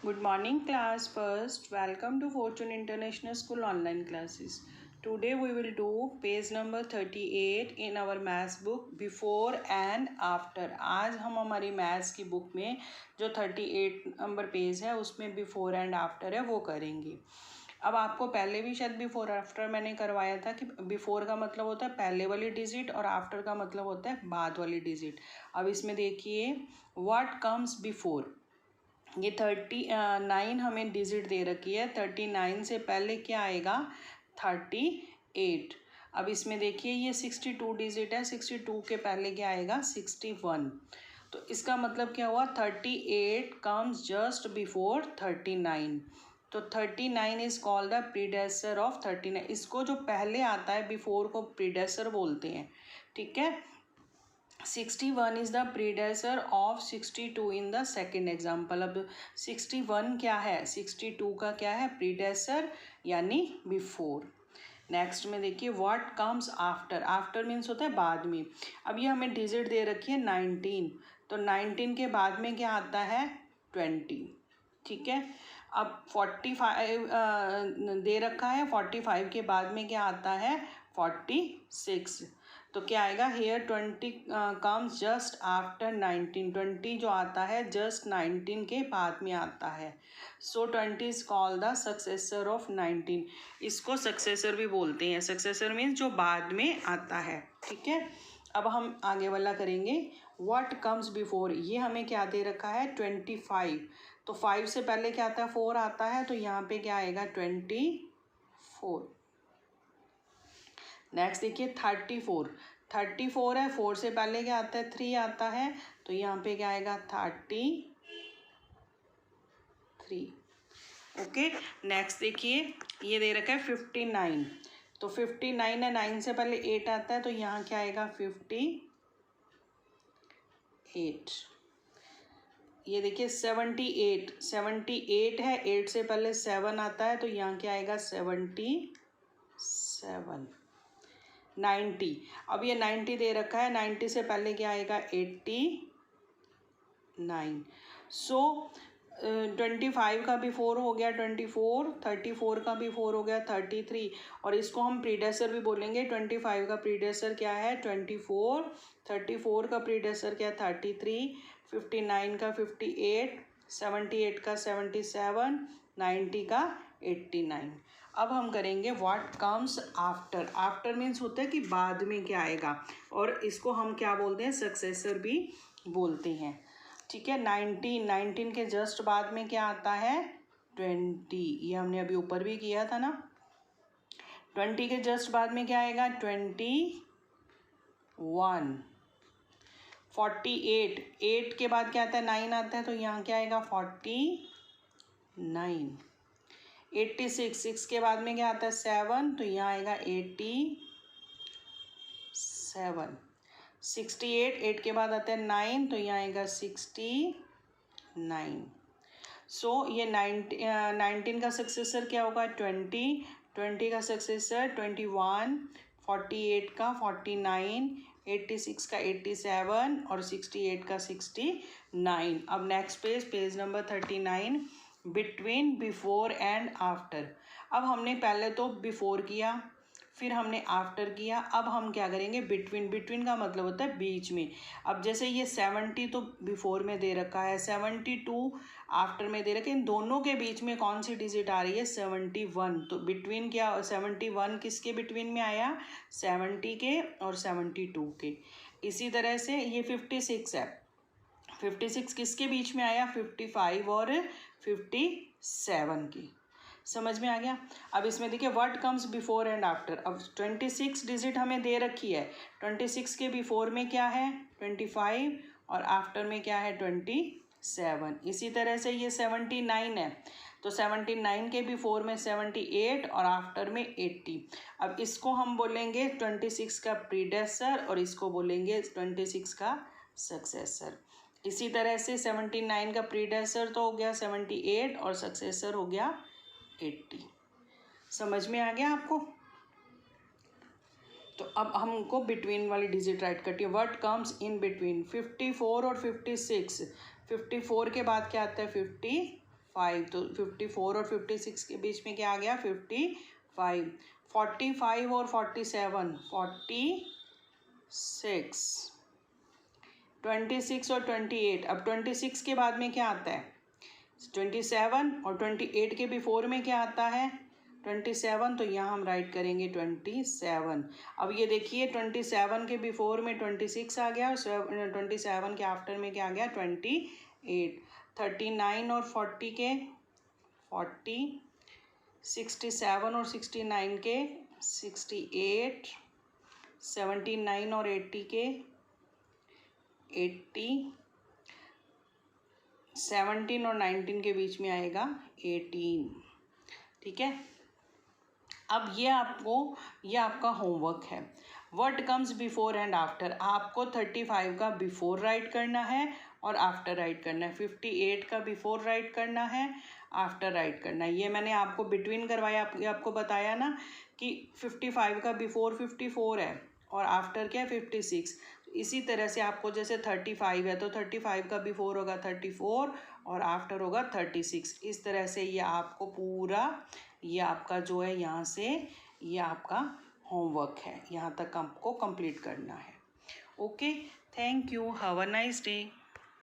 Good morning, class. First, welcome to Fortune International School online classes. Today we will do page number 38 in our maths book before and after. आज हम हमारी maths की book में जो 38 number page है उसमें before and after है वो करेंगे. अब आपको पहले भी शायद बिफोर आफ्टर मैंने करवाया था कि बिफोर का मतलब होता है पहले वाली डिजिट और आफ्टर का मतलब होता है बाद वाली डिजिट. अब इसमें देखिए व्हाट कम्स बिफोर. ये 39 हमें डिजिट दे रखी है. 39 से पहले क्या आएगा 38. अब इसमें देखिए ये 62 डिजिट है. 62 के पहले क्या आएगा 61. तो इसका मतलब क्या हुआ 38 कम्स जस्ट बिफोर 39. तो 39 is called the predecessor of 39. इसको जो पहले आता है बिफोर को प्रीडेसर बोलते हैं. ठीक है. 61 is the predecessor of 62 in the second example. अब 61 क्या है 62 का क्या है प्रीडेसर यानी बिफोर. नेक्स्ट में देखिए what comes after. After means होता है बाद में. अब ये हमें डिजिट दे रखी है 19. तो 19 के बाद में क्या आता है 20. ठीक है. अब 45 दे रखा है. 45 के बाद में क्या आता है 46. तो क्या आएगा हेयर 20 कम्स जस्ट आफ्टर 19. 20 जो आता है जस्ट 19 के बाद में आता है. सो 20 is called the successor of 19. इसको सक्सेसर भी बोलते हैं. सक्सेसर मीन्स जो बाद में आता है. ठीक है. अब हम आगे वाला करेंगे व्हाट कम्स बिफोर. ये हमें क्या दे रखा है 25. तो 5 से पहले क्या आता है 4 आता है. तो यहाँ पे क्या आएगा 24. नेक्स्ट देखिए 34. 34 है. 4 से पहले क्या आता है 3 आता है. तो यहाँ पे क्या आएगा 33. ओके. नेक्स्ट देखिए ये दे रखा है 59. तो 59 है. 9 से पहले 8 आता है. तो यहाँ क्या आएगा 58. ये देखिए 78. 78 है. 8 से पहले 7 आता है. तो यहाँ क्या आएगा 77. 90. अब ये 90 दे रखा है. 90 से पहले क्या आएगा 89. सो 25 का भी 4 हो गया 24. 34 का भी 4 हो गया 33. और इसको हम प्रीडेसर भी बोलेंगे. 25 का प्रीडेसर क्या है 24. 34 का प्रीडेसर क्या है 33. 59 का 58. 78 का 77. 90 का 89. अब हम करेंगे what comes after. After means होता है कि बाद में क्या आएगा. और इसको हम क्या बोलते हैं सक्सेसर भी बोलते हैं. ठीक है. 19 के जस्ट बाद में क्या आता है 20. ये हमने अभी ऊपर भी किया था ना. 20 के जस्ट बाद में क्या आएगा 21. 48. 8 के बाद क्या आता है 9 आता है. तो यहाँ क्या आएगा 49. 86. 6 के बाद में क्या आता है 7. तो यहाँ आएगा 87. 68. 8 के बाद आता है 9. तो यहाँ आएगा 69. सो ये 19 का सक्सेसर क्या होगा 20. 20 का सक्सेसर 21. 48 का 49. 86 का 87 और 68 का 69. अब next page number 39 between before and after. अब हमने पहले तो बिफोर किया फिर हमने आफ्टर किया. अब हम क्या करेंगे बिटवीन. बिटवीन का मतलब होता है बीच में. अब जैसे ये 70 तो बिफोर में दे रखा है. 72 आफ्टर में दे रखा है. इन दोनों के बीच में कौन सी डिजिट आ रही है 71. तो बिटवीन क्या 71 किसके बिटवीन में आया 70 के और 72 के. इसी तरह से ये 56 है. 56 किसके बीच में आया 55 और 57 की. समझ में आ गया. अब इसमें देखिए what comes before and after. अब 26 डिजिट हमें दे रखी है. 26 के बिफोर में क्या है 25 और आफ्टर में क्या है 27. इसी तरह से ये 79 है. तो 79 के बिफोर में 78 और आफ्टर में 80. अब इसको हम बोलेंगे 26 का प्रीडेसर और इसको बोलेंगे 26 का सक्सेसर. इसी तरह से 79 का प्रीडेसर तो हो गया 78 और सक्सेसर हो गया 80. समझ में आ गया आपको. तो अब हमको बिटवीन वाली डिजिट राइट करती है. व्हाट कम्स इन बिटवीन 54 और 56. 54 के बाद क्या आता है 55. 5, तो 54 और 56 के बीच में क्या आ गया? 55. 45 और 47, 46. 26 और 28, अब 26 के बाद में क्या आता है? 27, और 28 के बिफोर में क्या आता है? 27, तो यहाँ हम राइट करेंगे 27. अब ये देखिए 27 के बिफोर में 26 आ गया, और 27 के आफ्टर में क्या आ गया? 28. 39 और 40 के 40. 67 और 69 के 68. 79 और 80 के 80. 17 और 19 के बीच में आएगा 18. ठीक है, अब ये आपका होमवर्क है. What comes before and after. आपको 35 का बिफोर राइट करना है और आफ्टर राइट करना है. 58 का बिफोर राइट करना है, आफ्टर राइट करना है. ये मैंने आपको बिटवीन करवाया, आपको बताया ना कि 55 का बिफोर 54 है और आफ्टर क्या है? 56. इसी तरह से आपको जैसे 35 है तो 35 का बिफोर होगा 34 और आफ्टर होगा 36. इस तरह से ये आपको पूरा, ये आपका जो है यहाँ से ये आपका होमवर्क है, यहाँ तक आपको कंप्लीट करना है. Okay, thank you, have a nice day.